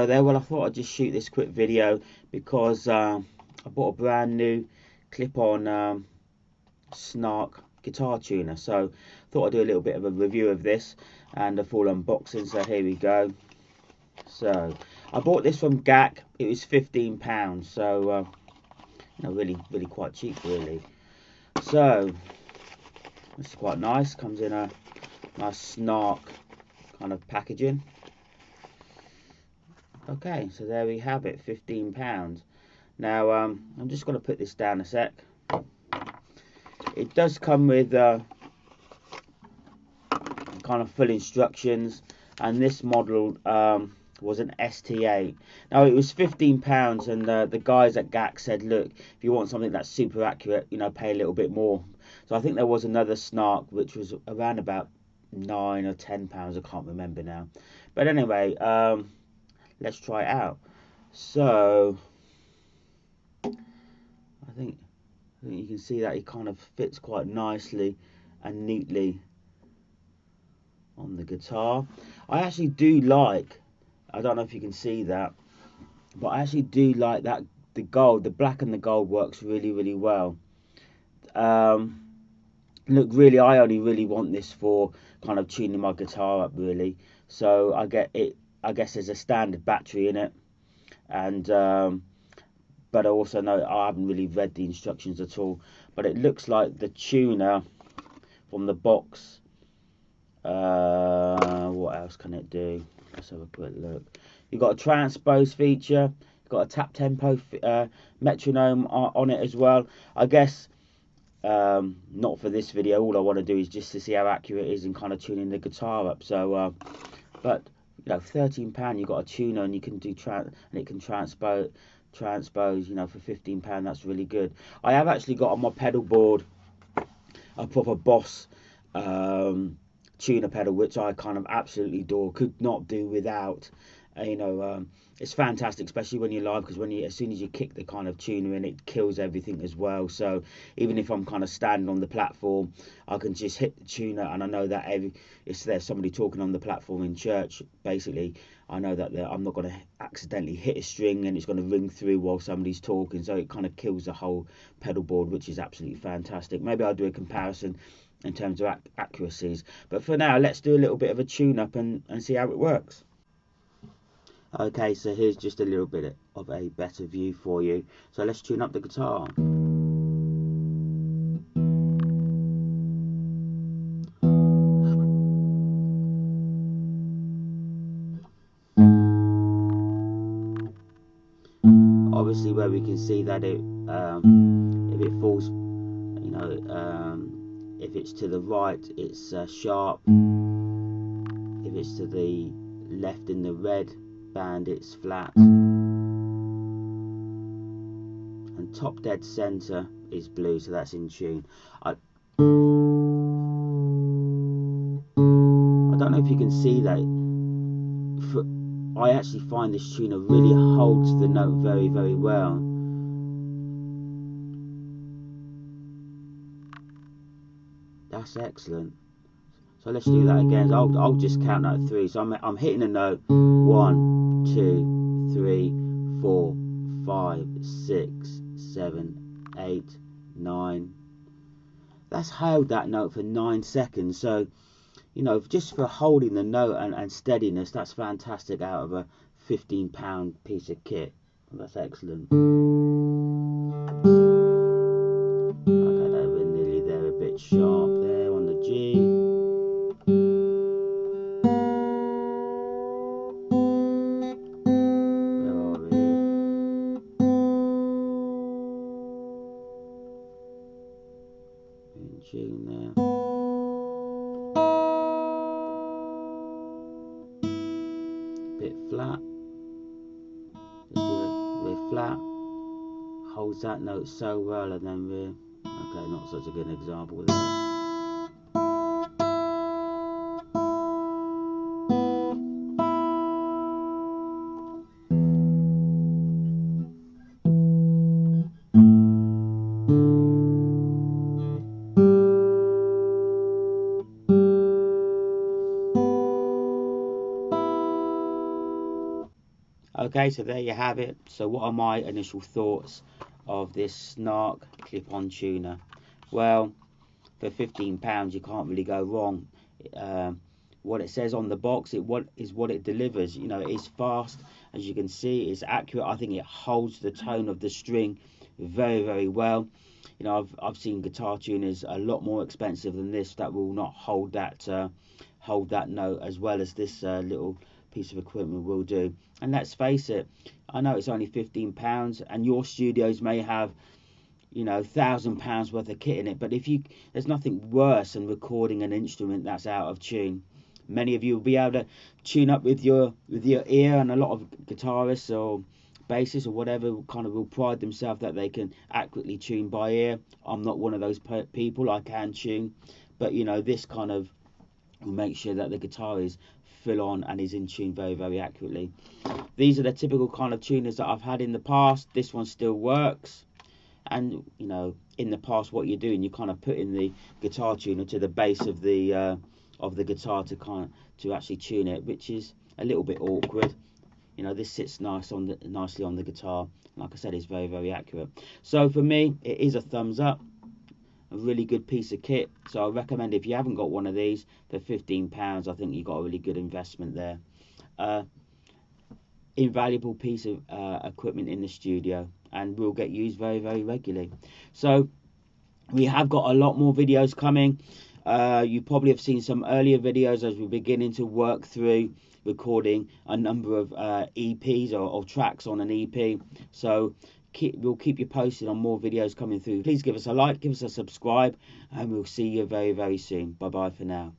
Hello there. Well, I thought I'd just shoot this quick video because I bought a brand new clip-on Snark guitar tuner. So thought I'd do a little bit of a review of this and a full unboxing. So here we go. So I bought this from GAC. It was £15. So you know, really quite cheap, really. So this is quite nice. Comes in a nice Snark kind of packaging. Okay, so there we have it, £15. Now I'm just going to put this down a sec. It does come with kind of full instructions, and this model was an ST8. Now it was £15, and the guys at GAC said, look, if you want something that's super accurate, you know, pay a little bit more. So I think there was another Snark which was around about £9 or £10. I can't remember now. But anyway, let's try it out. So I think you can see that it kind of fits quite nicely and neatly on the guitar. I actually do like, I don't know if you can see that, but I actually do like that the gold, the black and the gold works really well. Look, really, I only really want this for kind of tuning my guitar up, really. So I guess there's a standard battery in it, and but I also know I haven't really read the instructions at all. But it looks like the tuner from the box. What else can it do? Let's have a quick look. You've got a transpose feature. You've got a tap tempo metronome on it as well. I guess not for this video. All I want to do is just to see how accurate it is in kind of tuning the guitar up. So, but you know, £13 you've got a tuner, and you can do and it can transpose, you know, for £15. That's really good. I have actually got on my pedal board a proper Boss tuner pedal, which I kind of absolutely adore, could not do without. You know, it's fantastic, especially when you're live, because as soon as you kick the kind of tuner in, it kills everything as well. So even if I'm kind of standing on the platform, I can just hit the tuner, and I know that if there's somebody talking on the platform in church, basically, I know that I'm not going to accidentally hit a string and it's going to ring through while somebody's talking. So it kind of kills the whole pedal board, which is absolutely fantastic. Maybe I'll do a comparison in terms of accuracies, but for now, let's do a little bit of a tune up and see how it works. Okay, so here's just a little bit of a better view for you. So let's tune up the guitar. Obviously, where we can see that if it falls, you know, if it's to the right, it's sharp. If it's to the left in the red band, it's flat, and top dead center is blue, so that's in tune. I don't know if you can see that. I actually find this tuner really holds the note very well. That's excellent. So let's do that again. I'll just count out 3. So I'm hitting a note 1, 2, 3, 4, 5, 6, 7, 8, 9. That's held that note for 9 seconds. So, you know, just for holding the note and steadiness, that's fantastic out of a £15 piece of kit. That's excellent. Okay, we're nearly there, a bit sharp there on the G. Tune there. Bit flat. Just do it really flat. Holds that note so well, and then okay, not such a good example there. Okay, so there you have it. So what are my initial thoughts of this Snark clip-on tuner? Well, for £15 you can't really go wrong. What it says on the box, what it delivers. You know, it is fast, as you can see. It's accurate. I think it holds the tone of the string very, very well. You know, I've seen guitar tuners a lot more expensive than this that will not hold that note as well as this little piece of equipment will do. And let's face it, I know it's only £15, and your studios may have, you know, £1,000 worth of kit in it, but there's nothing worse than recording an instrument that's out of tune. Many of you will be able to tune up with your ear, and a lot of guitarists or bassists or whatever kind of will pride themselves that they can accurately tune by ear. I'm not one of those people. I can tune, but you know, this kind of will make sure that the guitar is full on and is in tune very, very accurately. These are the typical kind of tuners that I've had in the past. This one still works. And you know, in the past, what you're doing, you're kind of putting the guitar tuner to the base of the guitar to actually tune it, which is a little bit awkward. You know, this sits nicely on the guitar. Like I said, it's very, very accurate. So for me, it is a thumbs up. A really good piece of kit. So I recommend, if you haven't got one of these for £15, I think you've got a really good investment there. Invaluable piece of equipment in the studio, and will get used very, very regularly. So we have got a lot more videos coming. You probably have seen some earlier videos as we're beginning to work through recording a number of EPs or tracks on an EP. So we'll keep you posted on more videos coming through. Please give us a like, give us a subscribe, and we'll see you very, very soon. Bye bye for now.